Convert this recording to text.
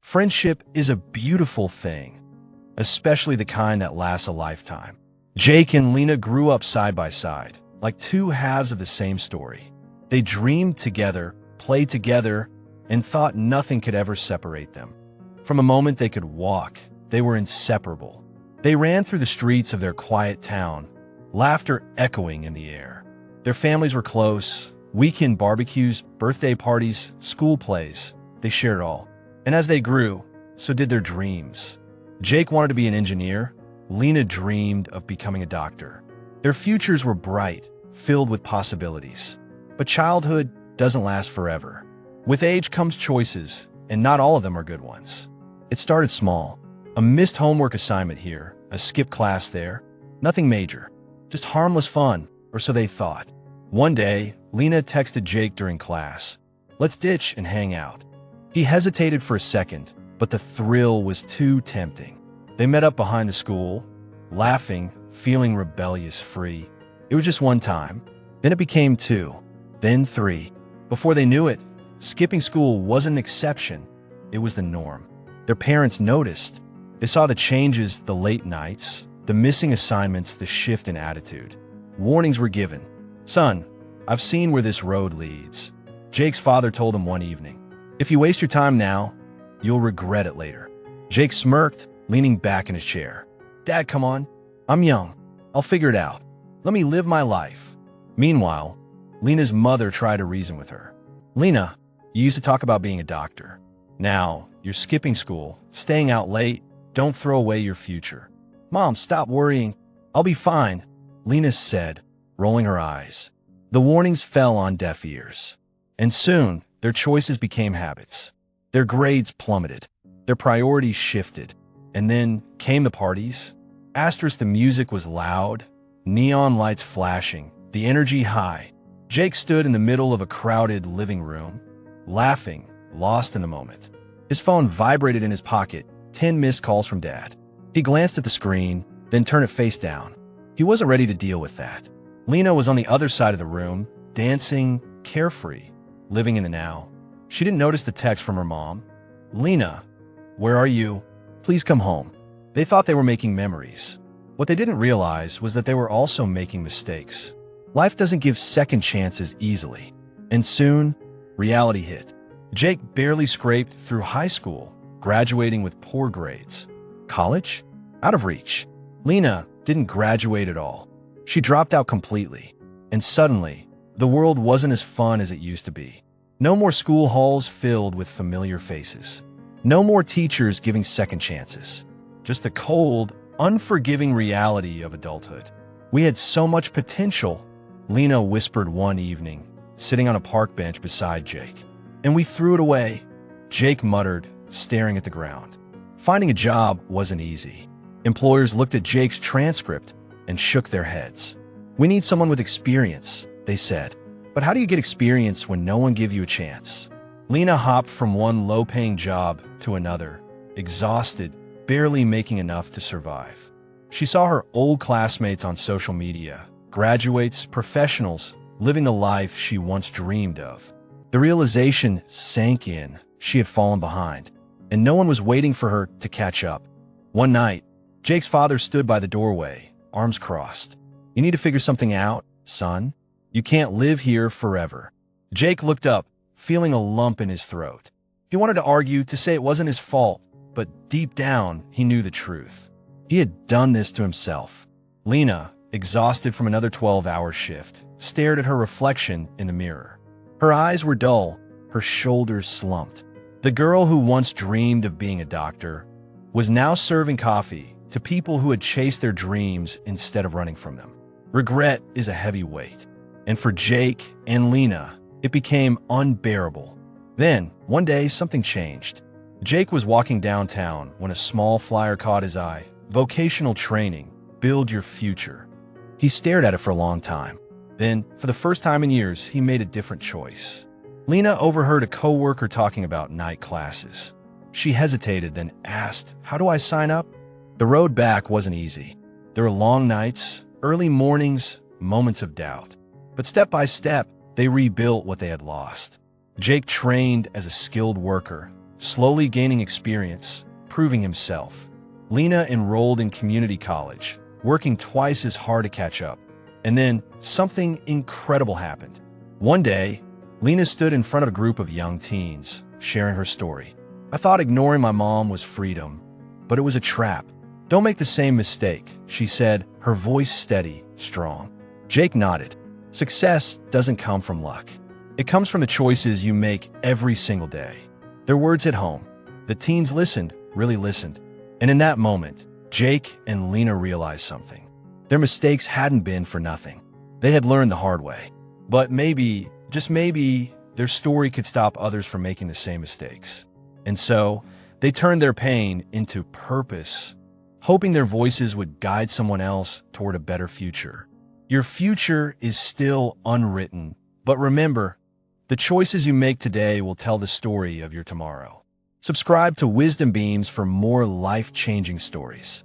Friendship is a beautiful thing, especially the kind that lasts a lifetime. Jake and Lena grew up side by side, like two halves of the same story. They dreamed together, played together, and thought nothing could ever separate them. From a moment they could walk, they were inseparable. They ran through the streets of their quiet town, laughter echoing in the air. Their families were close, weekend barbecues, birthday parties, school plays. They shared it all. And as they grew, so did their dreams. Jake wanted to be an engineer. Lena dreamed of becoming a doctor. Their futures were bright, filled with possibilities. But childhood doesn't last forever. With age comes choices, and not all of them are good ones. It started small. A missed homework assignment here, a skipped class there. Nothing major, just harmless fun, or so they thought. One day, Lena texted Jake during class, "Let's ditch and hang out." He hesitated for a second, but the thrill was too tempting. They met up behind the school, laughing, feeling rebellious free. It was just one time. Then it became two, then three. Before they knew it, skipping school wasn't an exception. It was the norm. Their parents noticed. They saw the changes, the late nights, the missing assignments, the shift in attitude. Warnings were given. "Son, I've seen where this road leads." Jake's father told him one evening, "If you waste your time now, you'll regret it later." Jake smirked, leaning back in his chair. "Dad, come on. I'm young. I'll figure it out. Let me live my life." Meanwhile, Lena's mother tried to reason with her. "Lena, you used to talk about being a doctor. Now, you're skipping school, staying out late. Don't throw away your future." "Mom, stop worrying. I'll be fine," Lena said, rolling her eyes. The warnings fell on deaf ears. And soon, their choices became habits. Their grades plummeted. Their priorities shifted. And then came the parties. The music was loud, neon lights flashing, the energy high. Jake stood in the middle of a crowded living room, laughing, lost in the moment. His phone vibrated in his pocket, 10 missed calls from Dad. He glanced at the screen, then turned it face down. He wasn't ready to deal with that. Lena was on the other side of the room, dancing, carefree, living in the now. She didn't notice the text from her mom. "Lena, where are you? Please come home." They thought they were making memories. What they didn't realize was that they were also making mistakes. Life doesn't give second chances easily. And soon, reality hit. Jake barely scraped through high school, graduating with poor grades. College? Out of reach. Lena didn't graduate at all. She dropped out completely. And suddenly, the world wasn't as fun as it used to be. No more school halls filled with familiar faces. No more teachers giving second chances. Just the cold, unforgiving reality of adulthood. "We had so much potential," Lena whispered one evening, sitting on a park bench beside Jake. "And we threw it away," Jake muttered, staring at the ground. Finding a job wasn't easy. Employers looked at Jake's transcript and shook their heads. "We need someone with experience," they said. "But how do you get experience when no one gives you a chance?" Lena hopped from one low-paying job to another, exhausted, barely making enough to survive. She saw her old classmates on social media, graduates, professionals, living the life she once dreamed of. The realization sank in. She had fallen behind, and no one was waiting for her to catch up. One night, Jake's father stood by the doorway, arms crossed. "You need to figure something out, son. You can't live here forever." Jake looked up, feeling a lump in his throat. He wanted to argue, to say it wasn't his fault, but deep down, he knew the truth. He had done this to himself. Lena, exhausted from another 12-hour shift, stared at her reflection in the mirror. Her eyes were dull, her shoulders slumped. The girl who once dreamed of being a doctor was now serving coffee to people who had chased their dreams instead of running from them. Regret is a heavy weight. And for Jake and Lena, it became unbearable. Then, one day, something changed. Jake was walking downtown when a small flyer caught his eye. "Vocational training. Build your future." He stared at it for a long time. Then, for the first time in years, he made a different choice. Lena overheard a coworker talking about night classes. She hesitated, then asked, "How do I sign up?" The road back wasn't easy. There were long nights, early mornings, moments of doubt. But step by step, they rebuilt what they had lost. Jake trained as a skilled worker, slowly gaining experience, proving himself. Lena enrolled in community college, working twice as hard to catch up. And then something incredible happened. One day, Lena stood in front of a group of young teens, sharing her story. I thought ignoring my mom was freedom, but it was a trap. Don't make the same mistake, she said, her voice steady, strong. Jake nodded. Success doesn't come from luck. It comes from the choices you make every single day. Their words hit home. The teens listened, really listened. And in that moment, Jake and Lena realized something. Their mistakes hadn't been for nothing. They had learned the hard way. But maybe, just maybe, their story could stop others from making the same mistakes. And so, they turned their pain into purpose, hoping their voices would guide someone else toward a better future. Your future is still unwritten, but remember, the choices you make today will tell the story of your tomorrow. Subscribe to Wisdom Beams for more life-changing stories.